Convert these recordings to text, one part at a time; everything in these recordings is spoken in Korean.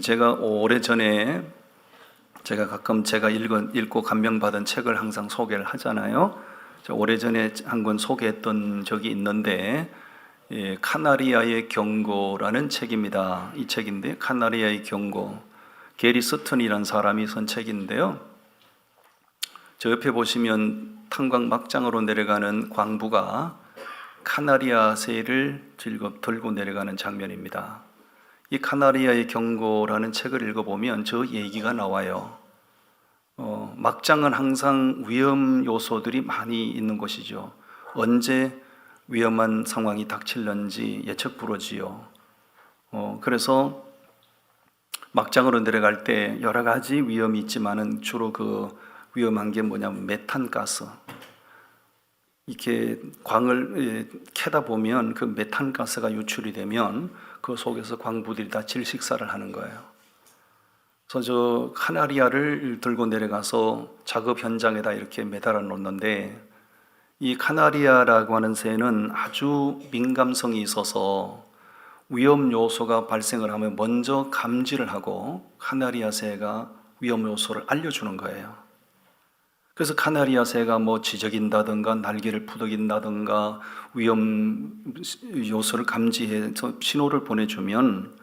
제가 오래전에 제가 가끔 제가 읽고 감명받은 책을 항상 소개를 하잖아요. 오래전에 한 권 소개했던 적이 있는데 카나리아의 경고라는 책입니다. 이 책인데 카나리아의 경고, 게리 스턴이라는 사람이 쓴 책인데요. 저 옆에 보시면 탄광 막장으로 내려가는 광부가 카나리아 새를 들고 내려가는 장면입니다. 이 카나리아의 경고라는 책을 읽어보면 저 얘기가 나와요. 막장은 항상 위험 요소들이 많이 있는 곳이죠. 언제 위험한 상황이 닥칠는지 예측 불허지요. 그래서 막장으로 내려갈 때 여러 가지 위험이 있지만은 주로 그 위험한 게 뭐냐면 메탄가스. 이렇게 광을 캐다 보면 그 메탄가스가 유출이 되면 그 속에서 광부들이 다 질식사를 하는 거예요. 그래서 저 카나리아를 들고 내려가서 작업 현장에다 이렇게 매달아 놓는데, 이 카나리아라고 하는 새는 아주 민감성이 있어서 위험 요소가 발생을 하면 먼저 감지를 하고 카나리아 새가 위험 요소를 알려주는 거예요. 그래서 카나리아 새가 뭐 지저긴다든가 날개를 푸덕인다든가 위험 요소를 감지해서 신호를 보내주면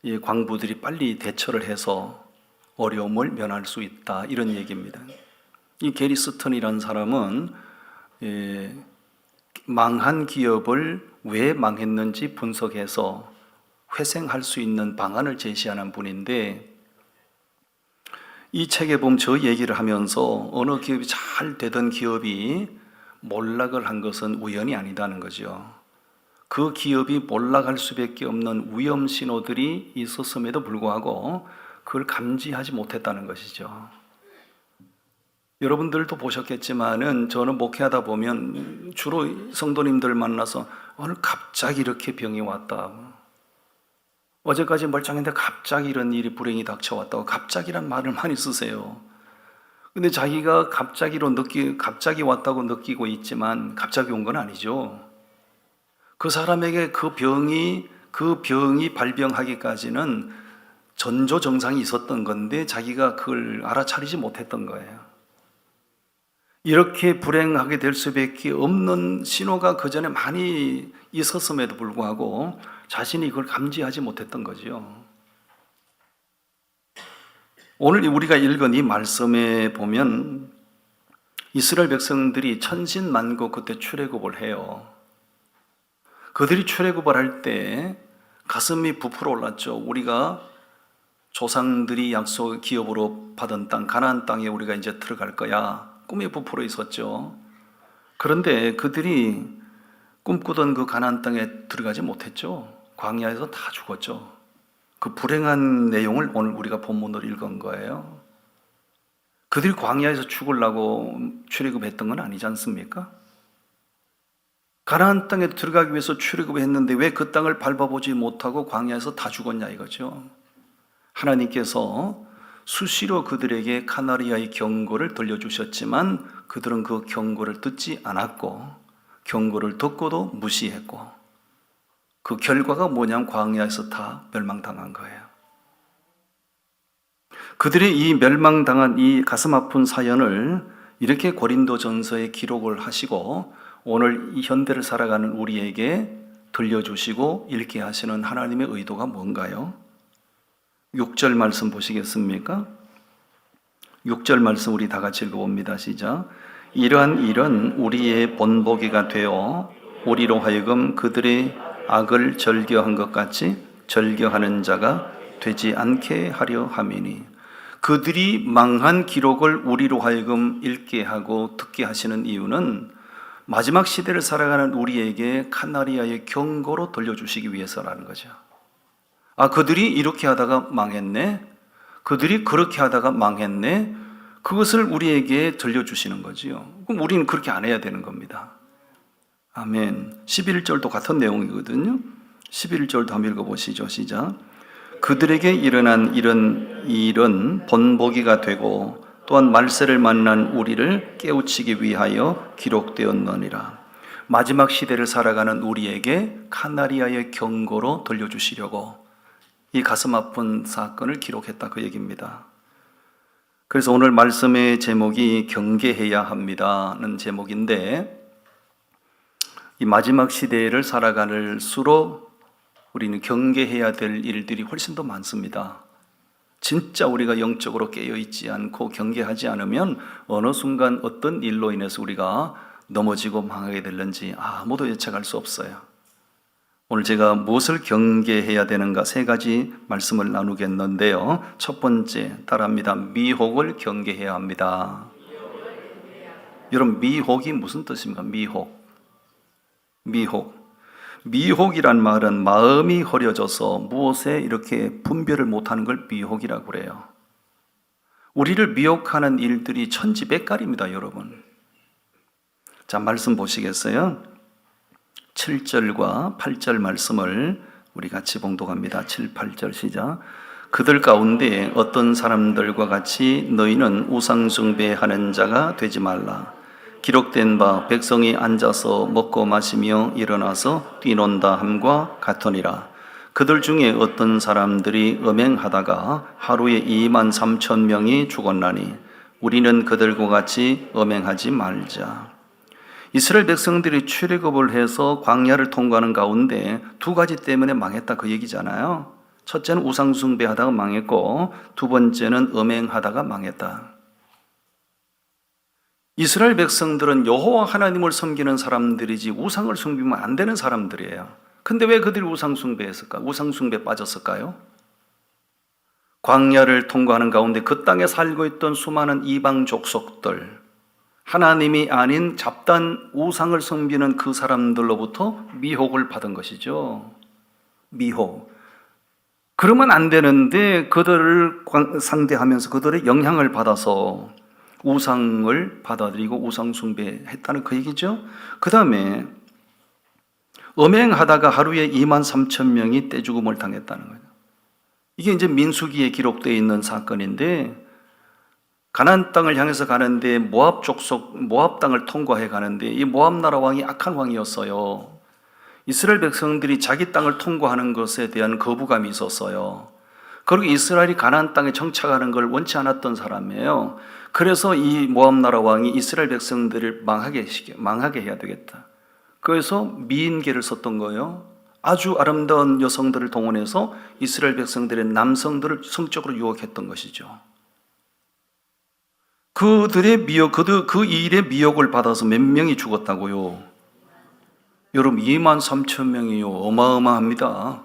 이 광부들이 빨리 대처를 해서 어려움을 면할 수 있다, 이런 얘기입니다. 이 게리 스턴이라는 사람은 망한 기업을 왜 망했는지 분석해서 회생할 수 있는 방안을 제시하는 분인데, 이 책에 보면 저 얘기를 하면서 어느 기업이 잘 되던 기업이 몰락을 한 것은 우연이 아니다는 거죠. 그 기업이 몰락할 수밖에 없는 위험 신호들이 있었음에도 불구하고 그걸 감지하지 못했다는 것이죠. 여러분들도 보셨겠지만은 저는 목회하다 보면 주로 성도님들 만나서 오늘 갑자기 이렇게 병이 왔다, 어제까지 멀쩡했는데 갑자기 이런 일이 불행이 닥쳐왔다고 갑자기란 말을 많이 쓰세요. 근데 자기가 갑자기 왔다고 느끼고 있지만 갑자기 온 건 아니죠. 그 사람에게 그 병이 발병하기까지는 전조 증상이 있었던 건데 자기가 그걸 알아차리지 못했던 거예요. 이렇게 불행하게 될 수밖에 없는 신호가 그 전에 많이 있었음에도 불구하고 자신이 그걸 감지하지 못했던 거죠. 오늘 우리가 읽은 이 말씀에 보면 이스라엘 백성들이 천신만고 그때 출애굽을 해요. 그들이 출애굽을 할 때 가슴이 부풀어 올랐죠. 우리가 조상들이 약속 기업으로 받은 땅, 가나안 땅에 우리가 이제 들어갈 거야. 꿈에 부풀어 있었죠. 그런데 그들이 꿈꾸던 그 가나안 땅에 들어가지 못했죠. 광야에서 다 죽었죠. 그 불행한 내용을 오늘 우리가 본문으로 읽은 거예요. 그들이 광야에서 죽으려고 출애굽했던 건 아니지 않습니까? 가나안 땅에 들어가기 위해서 출애굽했는데 왜 그 땅을 밟아보지 못하고 광야에서 다 죽었냐 이거죠. 하나님께서 수시로 그들에게 카나리아의 경고를 들려주셨지만 그들은 그 경고를 듣지 않았고, 경고를 듣고도 무시했고, 그 결과가 뭐냐면 광야에서 다 멸망당한 거예요. 그들이 이 멸망당한 이 가슴 아픈 사연을 이렇게 고린도전서에 기록을 하시고 오늘 이 현대를 살아가는 우리에게 들려주시고 읽게 하시는 하나님의 의도가 뭔가요? 6절 말씀 보시겠습니까? 6절 말씀 우리 다 같이 읽어봅니다. 시작. 이러한 일은 우리의 본보기가 되어 우리로 하여금 그들의 악을 절교한 것 같이 절교하는 자가 되지 않게 하려 함이니, 그들이 망한 기록을 우리로 하여금 읽게 하고 듣게 하시는 이유는 마지막 시대를 살아가는 우리에게 카나리아의 경고로 들려주시기 위해서라는 거죠. 그들이 이렇게 하다가 망했네, 그들이 그렇게 하다가 망했네, 그것을 우리에게 들려주시는 거지요. 그럼 우리는 그렇게 안 해야 되는 겁니다. 아멘. 11절도 같은 내용이거든요. 11절도 한번 읽어보시죠. 시작. 그들에게 일어난 이런 일은 본보기가 되고 또한 말세를 만난 우리를 깨우치기 위하여 기록되었느니라. 마지막 시대를 살아가는 우리에게 카나리아의 경고로 들려주시려고 이 가슴 아픈 사건을 기록했다 그 얘기입니다. 그래서 오늘 말씀의 제목이 경계해야 합니다는 제목인데, 이 마지막 시대를 살아갈수록 우리는 경계해야 될 일들이 훨씬 더 많습니다. 진짜 우리가 영적으로 깨어있지 않고 경계하지 않으면 어느 순간 어떤 일로 인해서 우리가 넘어지고 망하게 될는지 아무도 예측할 수 없어요. 오늘 제가 무엇을 경계해야 되는가 3가지 말씀을 나누겠는데요. 첫 번째, 따라합니다. 미혹을 경계해야 합니다. 여러분, 미혹이 무슨 뜻입니까? 미혹이란 말은 마음이 흐려져서 무엇에 이렇게 분별을 못하는 걸 미혹이라고 그래요. 우리를 미혹하는 일들이 천지백갈입니다, 여러분. 자, 말씀 보시겠어요? 7절과 8절 말씀을 우리 같이 봉독합니다. 7, 8절 시작. 그들 가운데 어떤 사람들과 같이 너희는 우상 숭배하는 자가 되지 말라. 기록된 바 백성이 앉아서 먹고 마시며 일어나서 뛰논다 함과 같으니라. 그들 중에 어떤 사람들이 음행하다가 하루에 23,000명이 죽었나니 우리는 그들과 같이 음행하지 말자. 이스라엘 백성들이 출애굽을 해서 광야를 통과하는 가운데 2가지 때문에 망했다 그 얘기잖아요. 첫째는 우상 숭배하다가 망했고, 2번째는 음행하다가 망했다. 이스라엘 백성들은 여호와 하나님을 섬기는 사람들이지 우상을 섬기면 안 되는 사람들이에요. 근데 왜 그들이 우상 숭배했을까? 우상 숭배에 빠졌을까요? 광야를 통과하는 가운데 그 땅에 살고 있던 수많은 이방 족속들, 하나님이 아닌 잡단 우상을 섬기는 그 사람들로부터 미혹을 받은 것이죠. 미혹. 그러면 안 되는데 그들을 상대하면서 그들의 영향을 받아서 우상을 받아들이고 우상 숭배했다는 그 얘기죠. 그 다음에 음행하다가 하루에 23,000명이 떼죽음을 당했다는 거예요. 이게 이제 민수기에 기록되어 있는 사건인데, 가나안 땅을 향해서 가는데 모압 땅을 통과해 가는데 이 모압 나라 왕이 악한 왕이었어요. 이스라엘 백성들이 자기 땅을 통과하는 것에 대한 거부감이 있었어요. 그리고 이스라엘이 가나안 땅에 정착하는 걸 원치 않았던 사람이에요. 그래서 이 모압 나라 왕이 이스라엘 백성들을 망하게 해야 되겠다. 그래서 미인계를 썼던 거예요. 아주 아름다운 여성들을 동원해서 이스라엘 백성들의 남성들을 성적으로 유혹했던 것이죠. 그 일의 미혹을 받아서 몇 명이 죽었다고요? 여러분, 23,000명이요. 어마어마합니다.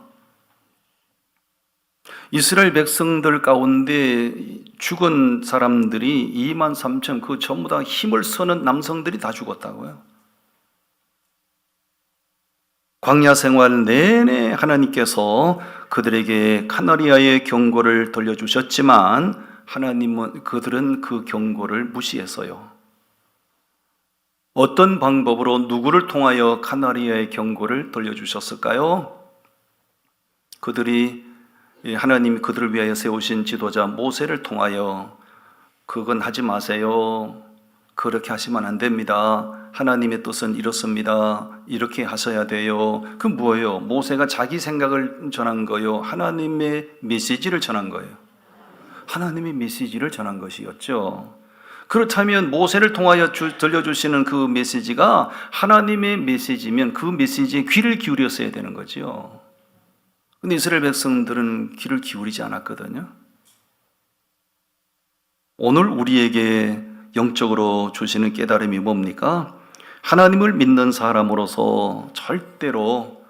이스라엘 백성들 가운데 죽은 사람들이 23,000, 그 전부 다 힘을 쓰는 남성들이 다 죽었다고요. 광야 생활 내내 하나님께서 그들에게 카나리아의 경고를 들려주셨지만 하나님은 그들은 그 경고를 무시했어요. 어떤 방법으로 누구를 통하여 카나리아의 경고를 들려주셨을까요? 하나님이 그들을 위하여 세우신 지도자 모세를 통하여 그건 하지 마세요. 그렇게 하시면 안 됩니다. 하나님의 뜻은 이렇습니다. 이렇게 하셔야 돼요. 그 뭐예요? 모세가 자기 생각을 전한 거예요? 하나님의 메시지를 전한 거예요? 하나님의 메시지를 전한 것이었죠. 그렇다면 모세를 통하여 들려주시는 그 메시지가 하나님의 메시지면 그 메시지에 귀를 기울였어야 되는 거죠. 근데 이스라엘 백성들은 귀를 기울이지 않았거든요. 오늘 우리에게 영적으로 주시는 깨달음이 뭡니까? 하나님을 믿는 사람으로서 절대로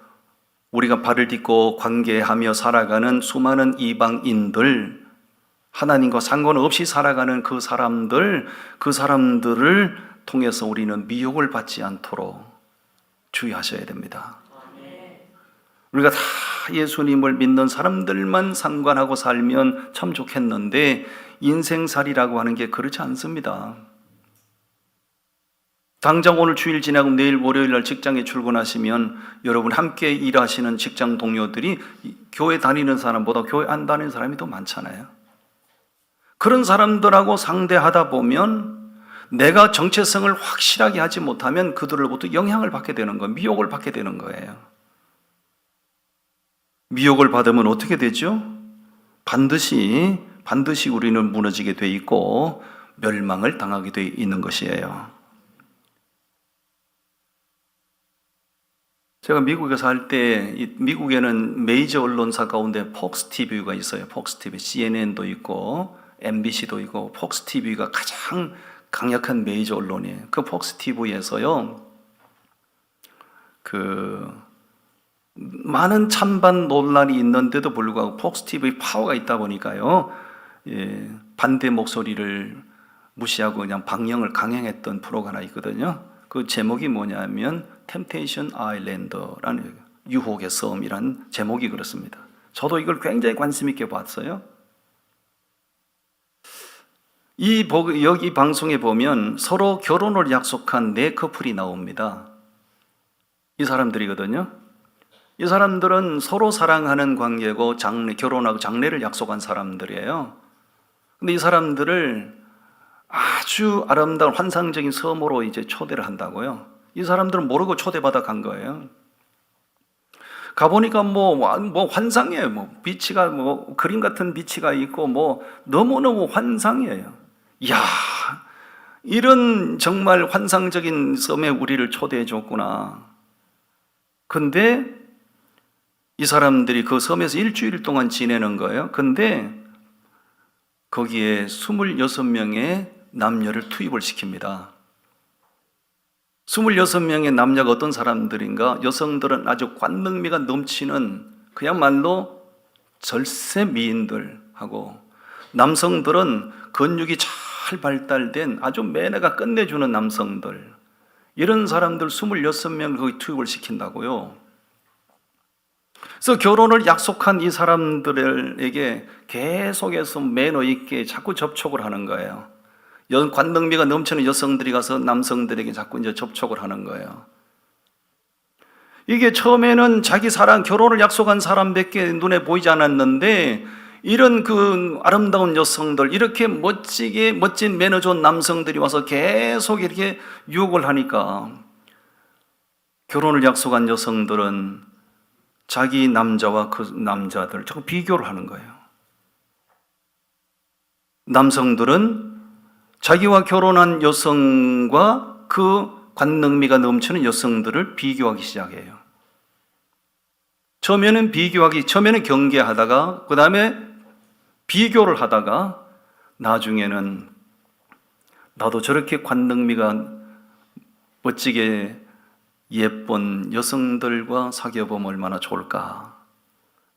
우리가 발을 딛고 관계하며 살아가는 수많은 이방인들, 하나님과 상관없이 살아가는 그 사람들을 통해서 우리는 미혹을 받지 않도록 주의하셔야 됩니다. 우리가 다 예수님을 믿는 사람들만 상관하고 살면 참 좋겠는데 인생살이라고 하는 게 그렇지 않습니다. 당장 오늘 주일 지나고 내일 월요일 날 직장에 출근하시면 여러분 함께 일하시는 직장 동료들이 교회 다니는 사람보다 교회 안 다니는 사람이 더 많잖아요. 그런 사람들하고 상대하다 보면 내가 정체성을 확실하게 하지 못하면 그들로부터 영향을 받게 되는 거예요. 미혹을 받게 되는 거예요. 미혹을 받으면 어떻게 되죠? 반드시 우리는 무너지게 돼 있고 멸망을 당하게 돼 있는 것이에요. 제가 미국에 살 때 미국에는 메이저 언론사 가운데 폭스 TV가 있어요. 폭스 TV, CNN도 있고 MBC도 있고 폭스 TV가 가장 강력한 메이저 언론이에요. 그 폭스 TV에서요, 많은 찬반 논란이 있는데도 불구하고 폭스 TV 파워가 있다 보니까요, 반대 목소리를 무시하고 그냥 방영을 강행했던 프로가 하나 있거든요. 그 제목이 뭐냐면 템테이션 아일랜드라는, 유혹의 섬이라는 제목이 그렇습니다. 저도 이걸 굉장히 관심 있게 봤어요. 여기 방송에 보면 서로 결혼을 약속한 4커플이 나옵니다. 이 사람들이거든요. 이 사람들은 서로 사랑하는 관계고 결혼하고 장래를 약속한 사람들이에요. 근데 이 사람들을 아주 아름다운 환상적인 섬으로 이제 초대를 한다고요. 이 사람들은 모르고 초대받아 간 거예요. 가보니까 뭐 환상이에요. 비치가 그림 같은 비치가 있고 너무너무 환상이에요. 이야, 이런 정말 환상적인 섬에 우리를 초대해 줬구나. 근데 이 사람들이 그 섬에서 일주일 동안 지내는 거예요. 근데 거기에 26명의 남녀를 투입을 시킵니다. 26명의 남녀가 어떤 사람들인가? 여성들은 아주 관능미가 넘치는 그야말로 절세 미인들하고, 남성들은 근육이 잘 발달된 아주 매너가 끝내주는 남성들, 이런 사람들 26명을 거기 투입을 시킨다고요. 그래서 결혼을 약속한 이 사람들에게 계속해서 매너 있게 자꾸 접촉을 하는 거예요. 관능미가 넘치는 여성들이 가서 남성들에게 자꾸 이제 접촉을 하는 거예요. 이게 처음에는 자기 사랑, 결혼을 약속한 사람밖에 눈에 보이지 않았는데, 이런 아름다운 여성들, 이렇게 멋진 매너 좋은 남성들이 와서 계속 이렇게 유혹을 하니까 결혼을 약속한 여성들은 자기 남자와 그 남자들 자꾸 비교를 하는 거예요. 남성들은 자기와 결혼한 여성과 그 관능미가 넘치는 여성들을 비교하기 시작해요. 처음에는 경계하다가, 그 다음에 비교를 하다가, 나중에는 나도 저렇게 관능미가 멋지게 예쁜 여성들과 사귀어보면 얼마나 좋을까.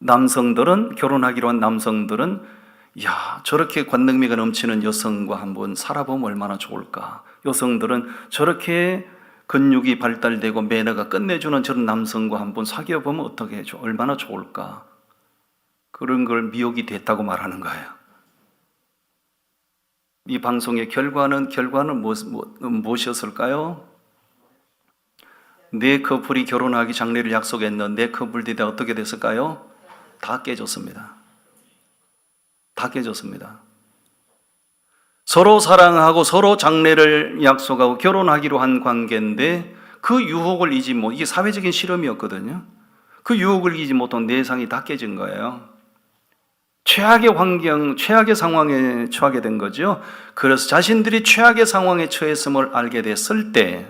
결혼하기로 한 남성들은 저렇게 관능미가 넘치는 여성과 한번 살아보면 얼마나 좋을까. 여성들은 저렇게 근육이 발달되고 매너가 끝내주는 저런 남성과 한번 사귀어보면 얼마나 좋을까. 그런 걸 미혹이 됐다고 말하는 거예요. 이 방송의 결과는 무엇이었을까요? 4커플이 결혼하기 장래를 약속했는데 4커플들이 어떻게 됐을까요? 다 깨졌습니다. 다 깨졌습니다. 서로 사랑하고 서로 장래를 약속하고 결혼하기로 한 관계인데 그 유혹을 이게 사회적인 실험이었거든요. 그 유혹을 이기지 못한 내상이 다 깨진 거예요. 최악의 환경, 최악의 상황에 처하게 된 거죠. 그래서 자신들이 최악의 상황에 처했음을 알게 됐을 때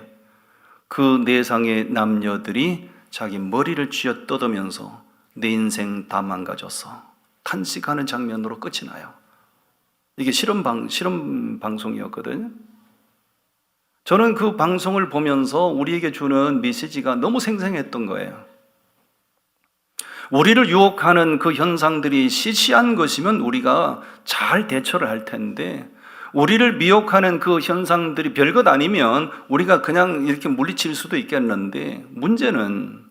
그 내상의 남녀들이 자기 머리를 쥐어 뜯으면서 내 인생 다 망가졌어, 탄식하는 장면으로 끝이 나요. 이게 실험 방송이었거든요. 저는 그 방송을 보면서 우리에게 주는 메시지가 너무 생생했던 거예요. 우리를 유혹하는 그 현상들이 시시한 것이면 우리가 잘 대처를 할 텐데, 우리를 미혹하는 그 현상들이 별것 아니면 우리가 그냥 이렇게 물리칠 수도 있겠는데, 문제는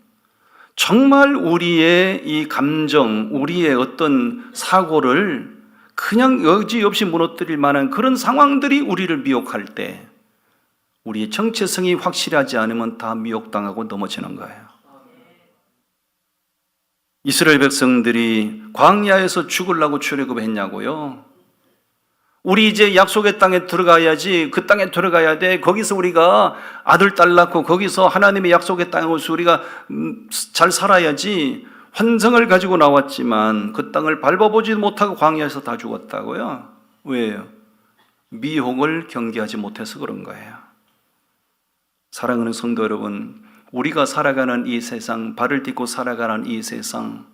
정말 우리의 이 감정, 우리의 어떤 사고를 그냥 여지없이 무너뜨릴 만한 그런 상황들이 우리를 미혹할 때 우리의 정체성이 확실하지 않으면 다 미혹당하고 넘어지는 거예요. 이스라엘 백성들이 광야에서 죽으려고 출애굽했냐고요? 우리 이제 약속의 땅에 들어가야지, 그 땅에 들어가야 돼. 거기서 우리가 아들, 딸 낳고 거기서 하나님의 약속의 땅에 오서 우리가 잘 살아야지. 환상을 가지고 나왔지만 그 땅을 밟아보지 못하고 광야에서 다 죽었다고요? 왜요? 미혹을 경계하지 못해서 그런 거예요. 사랑하는 성도 여러분, 우리가 살아가는 이 세상, 발을 딛고 살아가는 이 세상,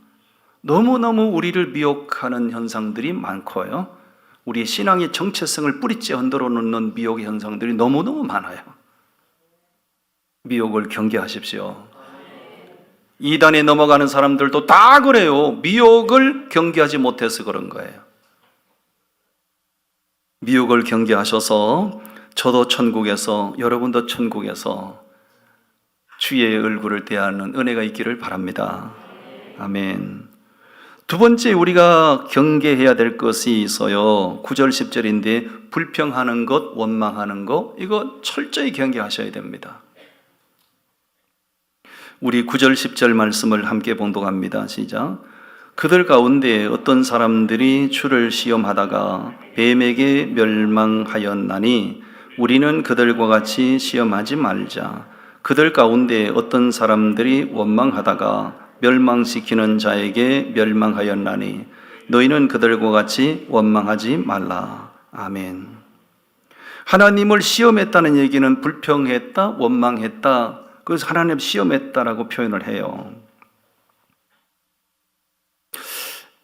너무너무 우리를 미혹하는 현상들이 많고요. 우리의 신앙의 정체성을 뿌리째 흔들어 놓는 미혹의 현상들이 너무너무 많아요. 미혹을 경계하십시오. 이단에 넘어가는 사람들도 다 그래요. 미혹을 경계하지 못해서 그런 거예요. 미혹을 경계하셔서 저도 천국에서, 여러분도 천국에서 주의 얼굴을 대하는 은혜가 있기를 바랍니다. 아멘. 두 번째 우리가 경계해야 될 것이 있어요. 9절 10절인데 불평하는 것, 원망하는 것, 이거 철저히 경계하셔야 됩니다. 우리 9절 10절 말씀을 함께 봉독합니다. 시작. 그들 가운데 어떤 사람들이 주를 시험하다가 뱀에게 멸망하였나니 우리는 그들과 같이 시험하지 말자. 그들 가운데 어떤 사람들이 원망하다가 멸망시키는 자에게 멸망하였나니 너희는 그들과 같이 원망하지 말라. 아멘. 하나님을 시험했다는 얘기는 불평했다, 원망했다, 그래서 하나님 시험했다라고 표현을 해요.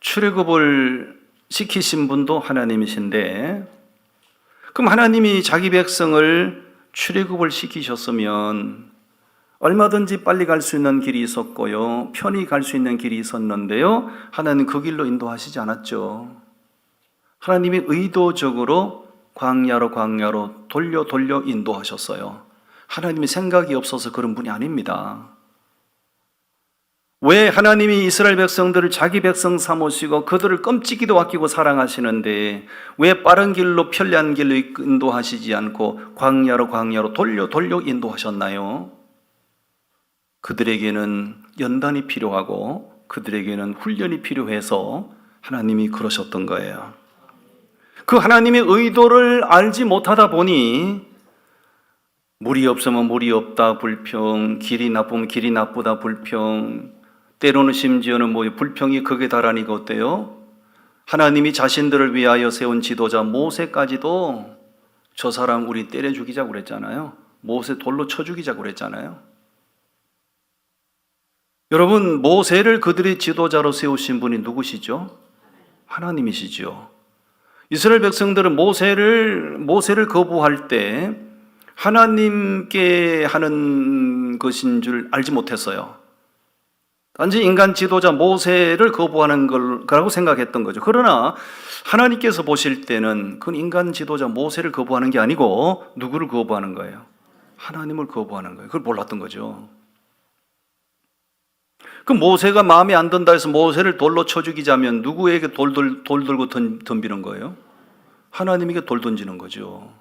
출애굽을 시키신 분도 하나님이신데, 그럼 하나님이 자기 백성을 출애굽을 시키셨으면 얼마든지 빨리 갈 수 있는 길이 있었고요, 편히 갈 수 있는 길이 있었는데요, 하나님 그 길로 인도하시지 않았죠. 하나님이 의도적으로 광야로 돌려 인도하셨어요. 하나님이 생각이 없어서 그런 분이 아닙니다. 왜 하나님이 이스라엘 백성들을 자기 백성 삼으시고 그들을 끔찍이도 아끼고 사랑하시는데 왜 빠른 길로 편리한 길로 인도하시지 않고 광야로 돌려 인도하셨나요? 그들에게는 연단이 필요하고 그들에게는 훈련이 필요해서 하나님이 그러셨던 거예요. 그 하나님의 의도를 알지 못하다 보니 물이 없으면 물이 없다 불평, 길이 나쁘면 길이 나쁘다 불평, 때로는 심지어는 불평이 극에 달하니까 어때요? 하나님이 자신들을 위하여 세운 지도자 모세까지도 저 사람 우리 때려 죽이자고 그랬잖아요. 모세 돌로 쳐 죽이자고 그랬잖아요. 여러분, 모세를 그들의 지도자로 세우신 분이 누구시죠? 하나님이시죠. 이스라엘 백성들은 모세를 거부할 때 하나님께 하는 것인 줄 알지 못했어요. 단지 인간 지도자 모세를 거부하는 거라고 생각했던 거죠. 그러나 하나님께서 보실 때는 그건 인간 지도자 모세를 거부하는 게 아니고 누구를 거부하는 거예요? 하나님을 거부하는 거예요. 그걸 몰랐던 거죠. 그 모세가 마음에 안 든다 해서 모세를 돌로 쳐 죽이자면 누구에게 돌 들고 덤비는 거예요? 하나님에게 돌 던지는 거죠.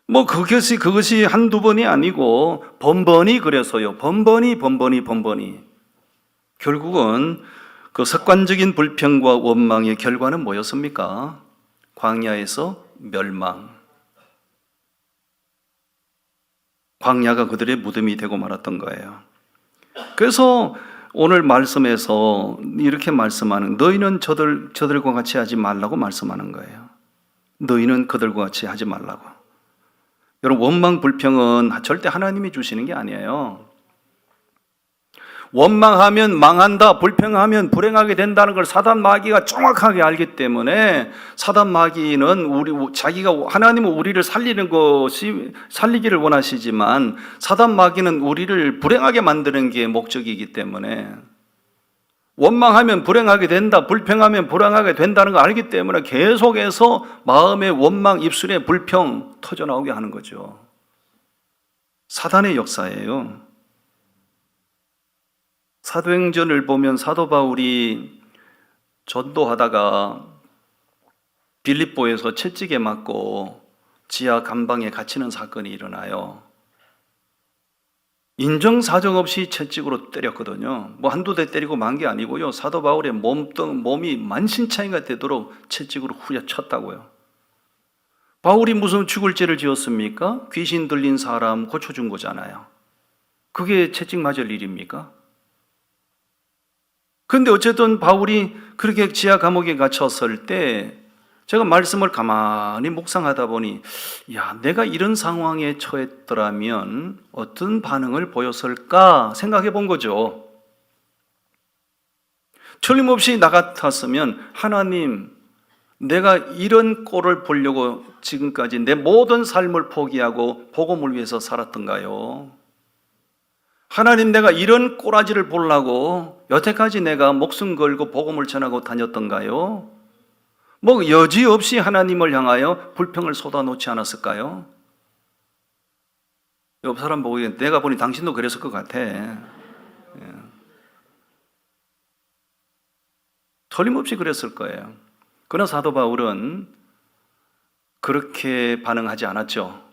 그것이 한두 번이 아니고 번번이 그래서요. 번번이. 결국은 그 습관적인 불평과 원망의 결과는 뭐였습니까? 광야에서 멸망. 광야가 그들의 무덤이 되고 말았던 거예요. 그래서 오늘 말씀에서 이렇게 말씀하는, 너희는 저들과 같이 하지 말라고 말씀하는 거예요. 너희는 그들과 같이 하지 말라고. 여러분, 원망 불평은 절대 하나님이 주시는 게 아니에요. 원망하면 망한다, 불평하면 불행하게 된다는 걸 사단 마귀가 정확하게 알기 때문에 사단 마귀는 하나님은 우리를 살리기를 원하시지만 사단 마귀는 우리를 불행하게 만드는 게 목적이기 때문에 원망하면 불행하게 된다, 불평하면 불행하게 된다는 걸 알기 때문에 계속해서 마음의 원망, 입술의 불평 터져나오게 하는 거죠. 사단의 역사예요. 사도행전을 보면 사도 바울이 전도하다가 빌립보에서 채찍에 맞고 지하 감방에 갇히는 사건이 일어나요. 인정사정 없이 채찍으로 때렸거든요. 한두 대 때리고 만 게 아니고요. 사도 바울의 몸이 만신창이가 되도록 채찍으로 후려쳤다고요. 바울이 무슨 죽을 죄를 지었습니까? 귀신 들린 사람 고쳐준 거잖아요. 그게 채찍 맞을 일입니까? 근데 어쨌든 바울이 그렇게 지하 감옥에 갇혔을 때 제가 말씀을 가만히 묵상하다 보니 야, 내가 이런 상황에 처했더라면 어떤 반응을 보였을까 생각해 본 거죠. 틀림없이 나 같았으면 하나님, 내가 이런 꼴을 보려고 지금까지 내 모든 삶을 포기하고 복음을 위해서 살았던가요? 하나님, 내가 이런 꼬라지를 보려고 여태까지 내가 목숨 걸고 복음을 전하고 다녔던가요? 뭐 여지없이 하나님을 향하여 불평을 쏟아놓지 않았을까요? 옆 사람 보고 내가 보니 당신도 그랬을 것 같아. 틀림없이 그랬을 거예요. 그러나 사도 바울은 그렇게 반응하지 않았죠.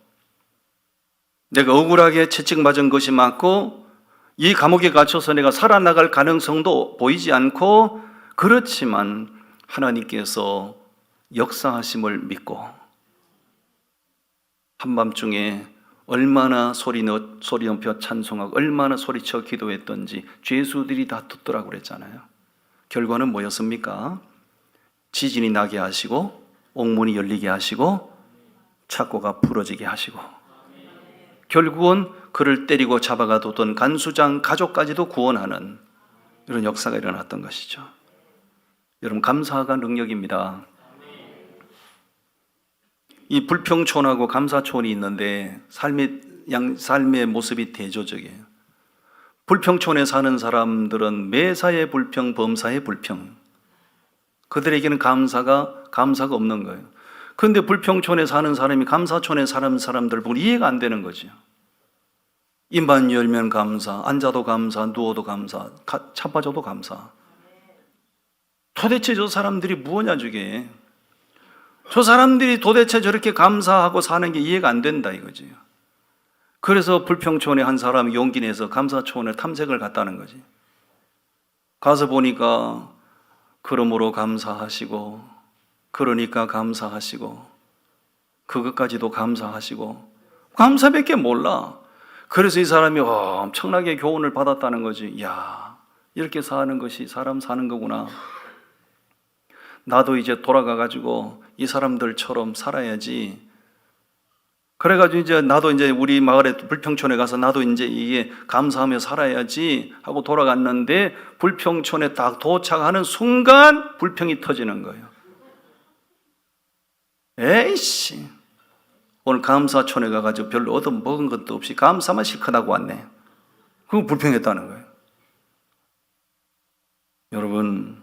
내가 억울하게 채찍맞은 것이 맞고 이 감옥에 갇혀서 내가 살아나갈 가능성도 보이지 않고, 그렇지만 하나님께서 역사하심을 믿고 한밤중에 얼마나 소리 높여 찬송하고 얼마나 소리쳐 기도했던지 죄수들이 다 듣더라고 그랬잖아요. 결과는 뭐였습니까? 지진이 나게 하시고 옥문이 열리게 하시고 착고가 부러지게 하시고, 결국은 그를 때리고 잡아가두던 간수장 가족까지도 구원하는 이런 역사가 일어났던 것이죠. 여러분, 감사가 능력입니다. 이 불평촌하고 감사촌이 있는데 삶의 모습이 대조적이에요. 불평촌에 사는 사람들은 매사의 불평, 범사의 불평. 그들에게는 감사가 없는 거예요. 그런데 불평촌에 사는 사람이 감사촌에 사는 사람들 보고 이해가 안 되는 거죠. 입만 열면 감사, 앉아도 감사, 누워도 감사, 차빠져도 감사. 도대체 저 사람들이 뭐냐 저게. 저 사람들이 도대체 저렇게 감사하고 사는 게 이해가 안 된다 이거지. 그래서 불평촌에 한 사람이 용기 내서 감사촌에 탐색을 갔다는 거지. 가서 보니까 그러므로 감사하시고, 그러니까 감사하시고, 그것까지도 감사하시고, 감사밖에 몰라. 그래서 이 사람이 엄청나게 교훈을 받았다는 거지. 야, 이렇게 사는 것이 사람 사는 거구나. 나도 이제 돌아가가지고 이 사람들처럼 살아야지. 그래가지고 나도 우리 마을에 불평촌에 가서 나도 이제 이게 감사하며 살아야지 하고 돌아갔는데, 불평촌에 딱 도착하는 순간 불평이 터지는 거예요. 에이씨, 오늘 감사촌에 가가지고 별로 얻어먹은 것도 없이 감사만 실컷 하고 왔네. 그거 불평했다는 거예요. 여러분,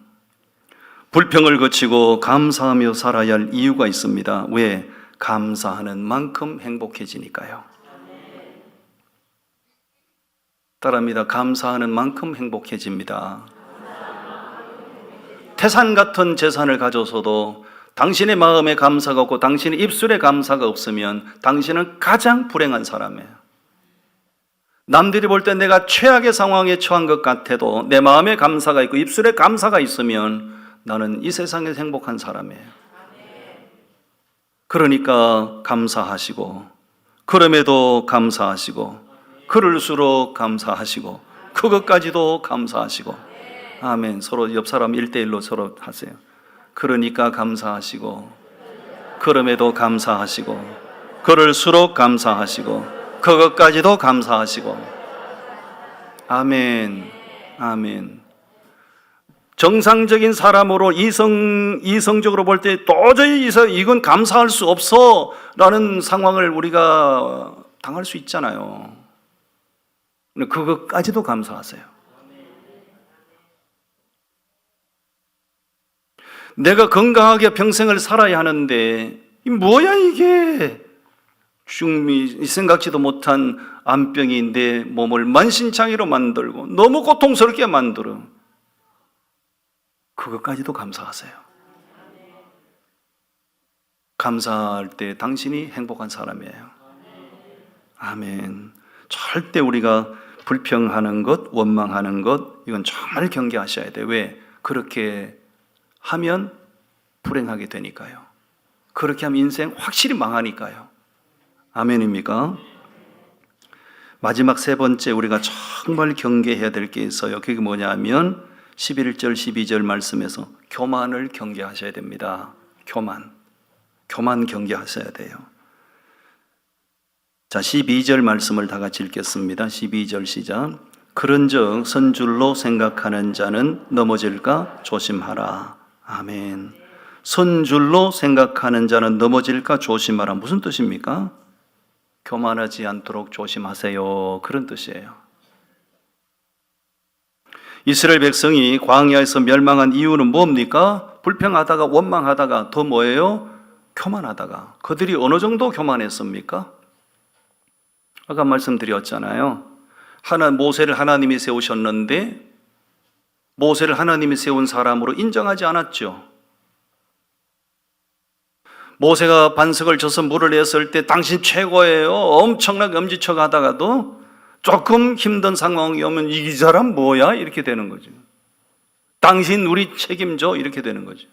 불평을 거치고 감사하며 살아야 할 이유가 있습니다. 왜? 감사하는 만큼 행복해지니까요. 따라합니다. 감사하는 만큼 행복해집니다. 태산 같은 재산을 가져서도 당신의 마음에 감사가 없고 당신의 입술에 감사가 없으면 당신은 가장 불행한 사람이에요. 남들이 볼 때 내가 최악의 상황에 처한 것 같아도 내 마음에 감사가 있고 입술에 감사가 있으면 나는 이 세상에서 행복한 사람이에요. 그러니까 감사하시고, 그럼에도 감사하시고, 그럴수록 감사하시고, 그것까지도 감사하시고. 아멘. 서로 옆 사람 1대1로 서로 하세요. 그러니까 감사하시고, 그럼에도 감사하시고, 그럴수록 감사하시고, 그것까지도 감사하시고. 아멘. 아멘. 정상적인 사람으로 이성적으로 볼 때 도저히 이건 감사할 수 없어 라는 상황을 우리가 당할 수 있잖아요. 근데 그것까지도 감사하세요. 내가 건강하게 평생을 살아야 하는데 뭐야 이게, 생각지도 못한 암병이 내 몸을 만신창이로 만들고 너무 고통스럽게 만들어. 그것까지도 감사하세요. 감사할 때 당신이 행복한 사람이에요. 아멘. 절대 우리가 불평하는 것, 원망하는 것, 이건 정말 경계하셔야 돼요. 왜? 그렇게 하면 불행하게 되니까요. 그렇게 하면 인생 확실히 망하니까요. 아멘입니까? 마지막 세 번째 우리가 정말 경계해야 될 게 있어요. 그게 뭐냐면 11절 12절 말씀에서 교만을 경계하셔야 됩니다. 교만 경계하셔야 돼요. 자, 12절 말씀을 다 같이 읽겠습니다. 12절 시작. 그런즉 선줄로 생각하는 자는 넘어질까 조심하라. 아멘. 선줄로 생각하는 자는 넘어질까 조심하라. 무슨 뜻입니까? 교만하지 않도록 조심하세요. 그런 뜻이에요. 이스라엘 백성이 광야에서 멸망한 이유는 뭡니까? 불평하다가 원망하다가 더 뭐예요? 교만하다가. 그들이 어느 정도 교만했습니까? 아까 말씀드렸잖아요. 모세를 하나님이 세우셨는데 모세를 하나님이 세운 사람으로 인정하지 않았죠. 모세가 반석을 쳐서 물을 냈을 때 당신 최고예요. 엄청나게 엄지척 하다가도 조금 힘든 상황이 오면 이 사람 뭐야? 이렇게 되는 거죠. 당신 우리 책임져? 이렇게 되는 거죠.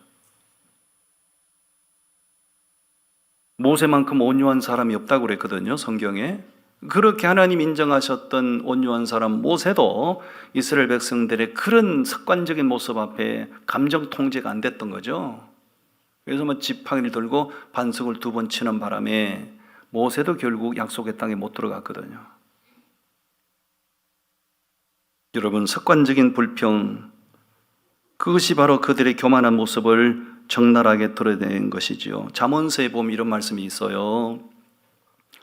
모세만큼 온유한 사람이 없다고 그랬거든요, 성경에. 그렇게 하나님 인정하셨던 온유한 사람 모세도 이스라엘 백성들의 그런 습관적인 모습 앞에 감정 통제가 안 됐던 거죠. 그래서 지팡이를 들고 반석을 2번 치는 바람에 모세도 결국 약속의 땅에 못 들어갔거든요. 여러분, 습관적인 불평, 그것이 바로 그들의 교만한 모습을 적나라하게 드러낸 것이지요. 잠언서에 보면 이런 말씀이 있어요.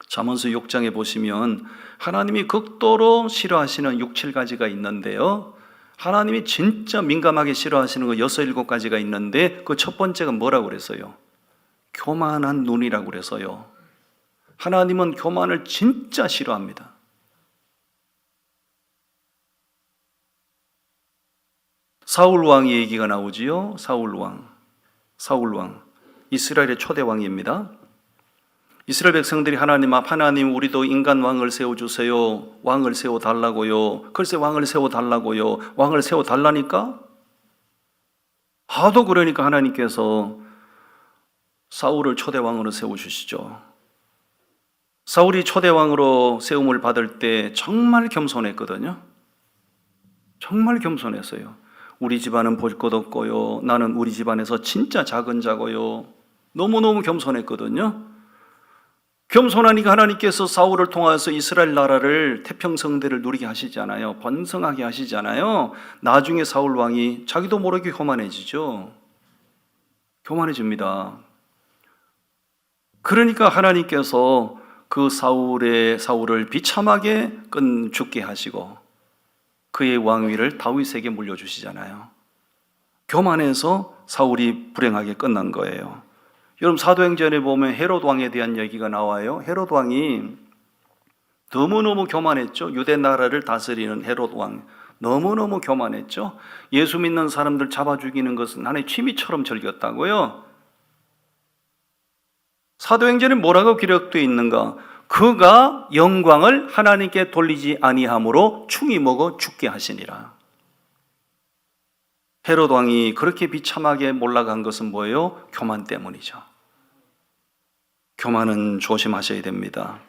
잠언서 6장에 보시면 하나님이 극도로 싫어하시는 6, 7가지가 있는데요. 하나님이 진짜 민감하게 싫어하시는 거 6, 7가지가 있는데 그 첫 번째가 뭐라고 그랬어요? 교만한 눈이라고 그래서요. 하나님은 교만을 진짜 싫어합니다. 사울 왕의 얘기가 나오지요. 사울 왕. 이스라엘의 초대 왕입니다. 이스라엘 백성들이 하나님 우리도 인간 왕을 세워주세요. 왕을 세워달라고요. 글쎄 왕을 세워달라고요. 왕을 세워달라니까? 하도 그러니까 하나님께서 사울을 초대 왕으로 세워주시죠. 사울이 초대 왕으로 세움을 받을 때 정말 겸손했거든요. 정말 겸손했어요. 우리 집안은 볼 것 없고요. 나는 우리 집안에서 진짜 작은 자고요. 너무너무 겸손했거든요. 겸손하니까 하나님께서 사울을 통해서 이스라엘 나라를 태평성대를 누리게 하시잖아요. 번성하게 하시잖아요. 나중에 사울 왕이 자기도 모르게 교만해지죠. 교만해집니다. 그러니까 하나님께서 그 사울을 비참하게 죽게 하시고 그의 왕위를 다윗에게 물려주시잖아요. 교만해서 사울이 불행하게 끝난 거예요. 여러분, 사도행전에 보면 헤롯 왕에 대한 얘기가 나와요. 헤롯 왕이 너무너무 교만했죠. 유대 나라를 다스리는 헤롯 왕. 너무너무 교만했죠. 예수 믿는 사람들 잡아 죽이는 것은 하나의 취미처럼 즐겼다고요. 사도행전에 뭐라고 기록되어 있는가? 그가 영광을 하나님께 돌리지 아니함으로 충이 먹어 죽게 하시니라. 헤롯 왕이 그렇게 비참하게 몰락한 것은 뭐예요? 교만 때문이죠. 교만은 조심하셔야 됩니다.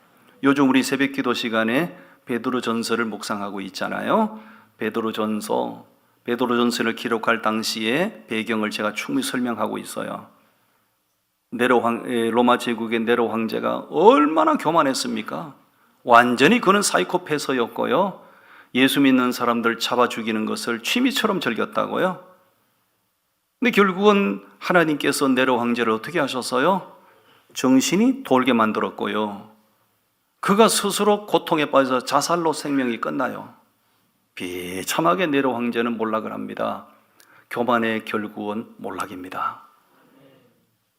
요즘 우리 새벽기도 시간에 베드로전서를 묵상하고 있잖아요. 베드로전서를 기록할 당시의 배경을 제가 충분히 설명하고 있어요. 로마 제국의 네로 황제가 얼마나 교만했습니까? 완전히 그는 사이코패스였고요. 예수 믿는 사람들 잡아 죽이는 것을 취미처럼 즐겼다고요. 근데 결국은 하나님께서 네로 황제를 어떻게 하셨어요? 정신이 돌게 만들었고요. 그가 스스로 고통에 빠져서 자살로 생명이 끝나요. 비참하게 네로 황제는 몰락을 합니다. 교만의 결국은 몰락입니다.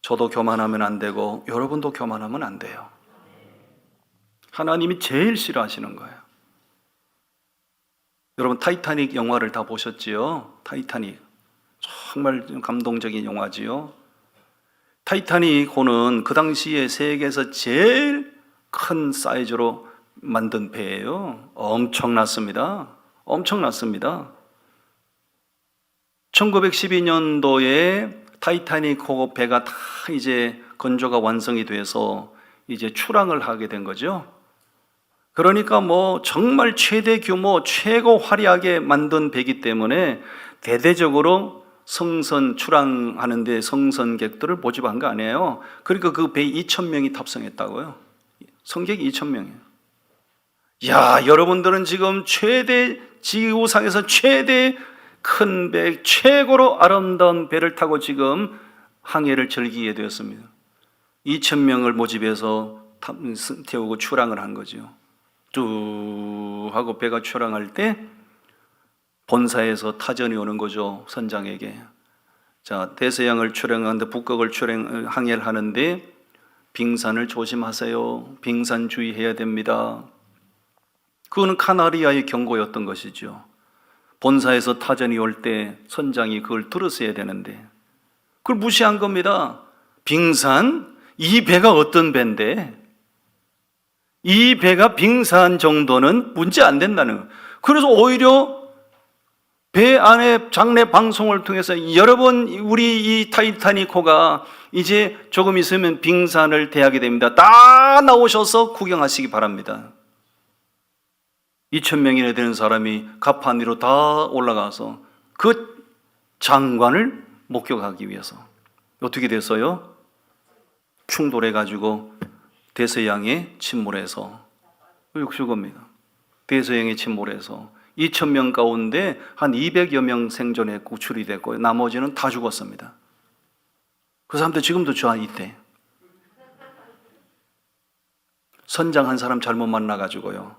저도 교만하면 안 되고 여러분도 교만하면 안 돼요. 하나님이 제일 싫어하시는 거예요. 여러분, 타이타닉 영화를 다 보셨지요? 타이타닉 정말 감동적인 영화지요. 타이타닉호는 그 당시에 세계에서 제일 큰 사이즈로 만든 배예요. 엄청났습니다. 1912년도에 타이타닉호 배가 다 이제 건조가 완성이 돼서 이제 출항을 하게 된 거죠. 그러니까 정말 최대 규모, 최고 화려하게 만든 배이기 때문에 대대적으로 성선 출항하는데 성선객들을 모집한 거 아니에요. 그러니까 그 배에 2,000명이 탑승했다고요. 성객이 2,000명이에요. 야, 여러분들은 지금 최대, 지구상에서 최대 큰 배, 최고로 아름다운 배를 타고 지금 항해를 즐기게 되었습니다. 2,000명을 모집해서 태우고 출항을 한 거죠. 쭉 하고 배가 출항할 때 본사에서 타전이 오는 거죠. 선장에게. 자, 대서양을 출항하는데 북극을 항해를 하는데 빙산을 조심하세요. 빙산 주의해야 됩니다. 그거는 카나리아의 경고였던 것이죠. 본사에서 타전이 올 때 선장이 그걸 들었어야 되는데 그걸 무시한 겁니다. 빙산? 이 배가 어떤 배인데? 이 배가 빙산 정도는 문제 안 된다는 거예요. 그래서 오히려 배 안에 장례 방송을 통해서 여러분, 우리 이 타이타닉호가 이제 조금 있으면 빙산을 대하게 됩니다. 다 나오셔서 구경하시기 바랍니다. 2,000명이나 되는 사람이 갑판 위로 다 올라가서 그 장관을 목격하기 위해서 어떻게 됐어요? 충돌해가지고 대서양에 침몰해서 죽습니다. 대서양에 침몰해서 2,000명 가운데 한 200여 명 생존해 구출이 됐고 나머지는 다 죽었습니다. 그 사람들 지금도 저 이때 선장 한 사람 잘못 만나가지고요.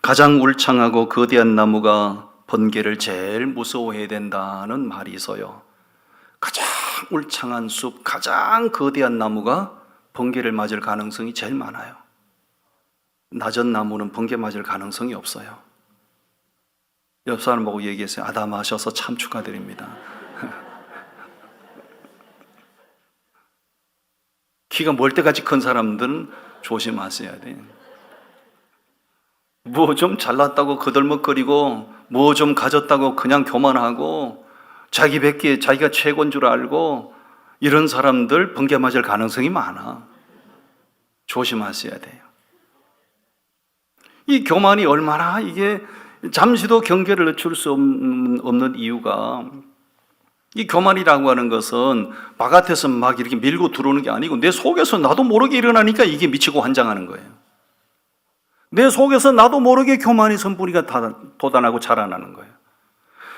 가장 울창하고 거대한 나무가 번개를 제일 무서워해야 된다는 말이 있어요. 가장 울창한 숲, 가장 거대한 나무가 번개를 맞을 가능성이 제일 많아요. 낮은 나무는 번개 맞을 가능성이 없어요. 옆 사람 보고 얘기했어요. 아담하셔서 참 축하드립니다. 키가 멀 때까지 큰 사람들은 조심하셔야 돼요. 뭐 좀 잘났다고 거들먹거리고 뭐 좀 가졌다고 그냥 교만하고 자기 뱉기에 자기가 최고인 줄 알고 이런 사람들 번개 맞을 가능성이 많아. 조심하셔야 돼요. 이 교만이 얼마나 이게 잠시도 경계를 늦출 수 없는 이유가 이 교만이라고 하는 것은 바깥에서 막 이렇게 밀고 들어오는 게 아니고 내 속에서 나도 모르게 일어나니까 이게 미치고 환장하는 거예요. 내 속에서 나도 모르게 교만이 선뿌리가 돋아나고 자라나는 거예요.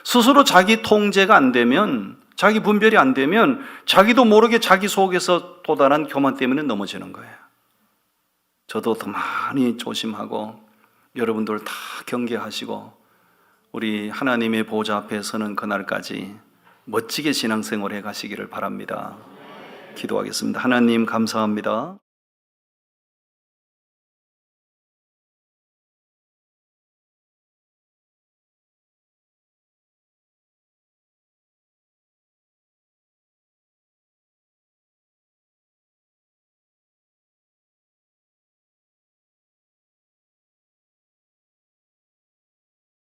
스스로 자기 통제가 안 되면, 자기 분별이 안 되면 자기도 모르게 자기 속에서 돋아난 교만 때문에 넘어지는 거예요. 저도 더 많이 조심하고 여러분들 다 경계하시고 우리 하나님의 보좌 앞에 서는 그날까지 멋지게 신앙생활 해 가시기를 바랍니다. 기도하겠습니다. 하나님 감사합니다.